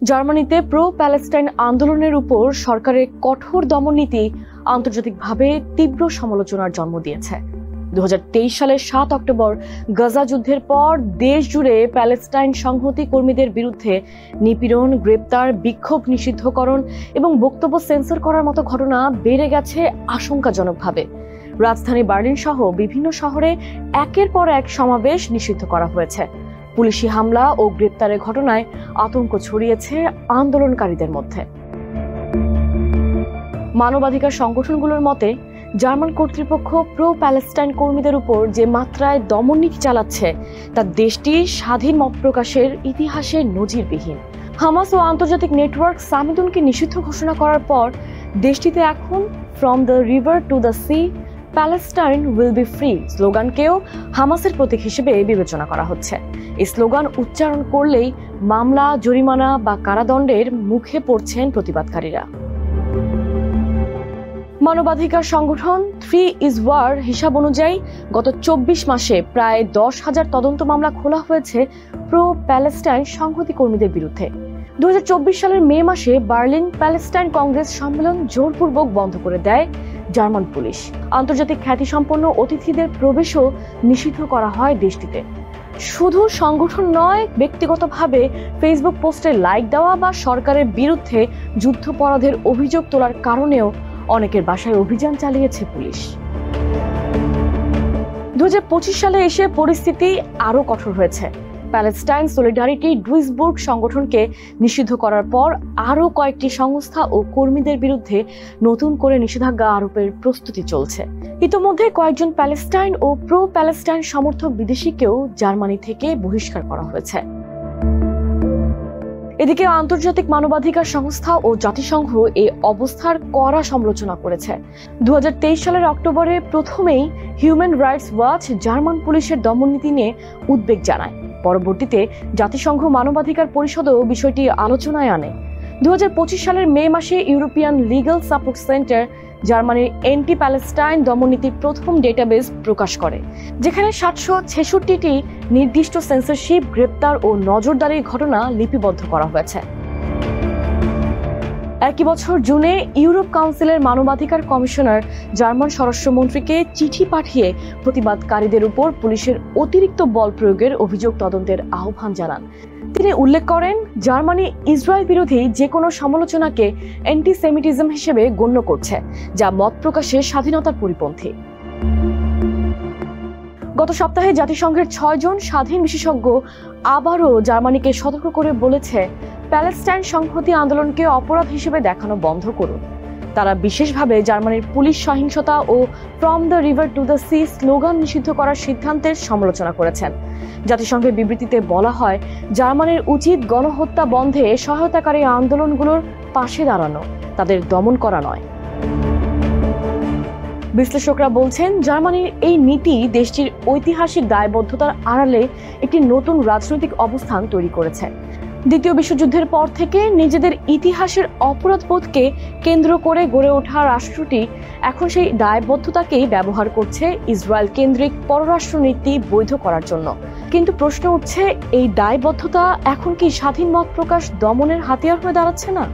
জার্মানিতে pro Palestine আন্দোলনের উপর সরকারের কঠোর দমননীতি আন্তর্জাতিকভাবে তীব্র সমালোচনার জন্ম দিয়েছে। 2023 সালের 7 অক্টোবর গাজা যুদ্ধের পর দেশ জুড়ে প্যালেস্টাইন সংহতি কর্মীদের বিরুদ্ধে নিপীড়ন, গ্রেপ্তার, বিক্ষোভ নিষিদ্ধকরণ এবং বক্তব্য সেন্সর করার মতো ঘটনা বেড়ে গেছে আশঙ্কাজনকভাবে। রাজধানী বার্লিন সহ বিভিন্ন শহরে একের পর এক সমাবেশ নিষিদ্ধ করা হয়েছে। পুলিশি হামলা ও গ্রেপ্তারের ঘটনায় আতঙ্ক ছড়িয়েছে আন্দোলনকারীদের মধ্যে। মানবাধিকার সংগঠনগুলোর মতে, জার্মান কর্তৃপক্ষ প্রো প্যালেস্টাইন কর্মীদের উপর যে মাত্রায় দমননীতি চালাচ্ছে তা দেশটির স্বাধীন মত প্রকাশের ইতিহাসে নজিরবিহীন। হামাস ও আন্তর্জাতিক নেটওয়ার্ক সামিদুনকে নিষিদ্ধ ঘোষণা করার পর দেশটিতে এখন from the river to the sea Palestine will be free স্লোগানকেও হামাসের প্রতীক হিসেবে বিবেচনা করা হচ্ছে। এই স্লোগান উচ্চারণ করলেই মামলা, জরিমানা বা কারাদণ্ডের মুখে পড়ছেন প্রতিবাদকারীরা। মানবাধিকার সংগঠন 3 is War হিসাব অনুযায়ী গত 24 মাসে প্রায় 10,000 তদন্ত মামলা খোলা হয়েছে প্রো প্যালেস্টাইন সংহতি কর্মীদের বিরুদ্ধে। 2024 সালের মে মাসে বার্লিন প্যালেস্টাইন কংগ্রেস সম্মেলন জোরপূর্বক বন্ধ করে দেয় জার্মান পুলিশ। আন্তর্জাতিক খ্যাতিসম্পন্ন অতিথিদের প্রবেশও নিষিদ্ধ করা হয় দেশটিতে। শুধু সংগঠন নয়, ব্যক্তিগতভাবে ফেসবুক পোস্টে লাইক দেওয়া বা সরকারের বিরুদ্ধে যুদ্ধাপরাধের অভিযোগ তোলার কারণেও অনেকের বাসায় অভিযান চালিয়েছে পুলিশ। 2025 সালে এসে পরিস্থিতি আরো কঠোর হয়েছে। প্যালেস্টাইন সলিডারিটি ডুইসবুর্গ সংগঠনকে নিষিদ্ধ করার পর আরও কয়েকটি সংস্থা ও কর্মীদের বিরুদ্ধে নতুন করে নিষেধাজ্ঞা আরোপের প্রস্তুতি চলছে। ইতোমধ্যে কয়েকজন প্যালেস্টাইন ও প্রো প্যালেস্টাইন সমর্থক বিদেশিকেও জার্মানি থেকে বহিষ্কার করা হয়েছে। এদিকে আন্তর্জাতিক মানবাধিকার সংস্থা ও জাতিসংঘ এই অবস্থার কড়া সমালোচনা করেছে। 2023 সালের অক্টোবরে প্রথমেই হিউম্যান রাইটস ওয়াচ জার্মান পুলিশের দমননীতি নিয়ে উদ্বেগ জানায়। পরবর্তীতে জাতিসংঘ মানবাধিকার পরিষদও বিষয়টি আলোচনায় আনে। 2025 সালের মে মাসে ইউরোপিয়ান লিগ্যাল সাপোর্ট সেন্টার জার্মানির এন্টি প্যালেস্টাইন দমননীতির প্রথম ডেটাবেস প্রকাশ করে, যেখানে 766টি নির্দিষ্ট সেন্সরশিপ, গ্রেপ্তার ও নজরদারির ঘটনা লিপিবদ্ধ করা হয়েছে। একই বছর জুনে ইউরোপ কাউন্সিলের মানবাধিকার কমিশনার জার্মান স্বরাষ্ট্রমন্ত্রীকে চিঠি পাঠিয়ে প্রতিবাদকারীদের উপর পুলিশের অতিরিক্ত বল প্রয়োগের অভিযোগ তদন্তের আহ্বান জানান। তিনি উল্লেখ করেন, জার্মানি ইসরায়েল বিরোধী যে কোনো সমালোচনাকে অ্যান্টিসেমিটিজম হিসেবে গণ্য করছে, যা মত প্রকাশের স্বাধীনতার পরিপন্থী। গত সপ্তাহে জাতিসংঘের 6 জন স্বাধীন বিশেষজ্ঞ আবারও জার্মানিকে সতর্ক করে বলেছে, প্যালেস্টাইন সংহতি আন্দোলনকে অপরাধ হিসেবে দেখানো বন্ধ করুন। তারা বিশেষভাবে জার্মানির পুলিশ সহিংসতা ও from the river to the sea slogan নিষিদ্ধ করার সিদ্ধান্তের সমালোচনা করেছেন। জাতিসংঘের বিবৃতিতে বলা হয়, জার্মানির উচিত গণহত্যা বন্ধে সহায়তাকারী আন্দোলনগুলোর পাশে দাঁড়ানো, তাদের দমন করা নয়। বিশ্লেষকরা বলছেন, জার্মানির এই নীতি দেশটির ঐতিহাসিক দায়বদ্ধতার আড়ালে একটি নতুন রাজনৈতিক অবস্থান তৈরি করেছে। দ্বিতীয় বিশ্বযুদ্ধের পর থেকে নিজেদের ইতিহাসের অপরাধবোধকে কেন্দ্র করে গড়ে ওঠা রাষ্ট্রটি এখন সেই দায়বদ্ধতাকেই ব্যবহার করছে ইসরায়েল কেন্দ্রিক পররাষ্ট্রনীতি বৈধ করার জন্য। কিন্তু প্রশ্ন উঠছে, এই দায়বদ্ধতা এখন কি স্বাধীন মত প্রকাশ দমনের হাতিয়ার হয়ে দাঁড়াচ্ছে না?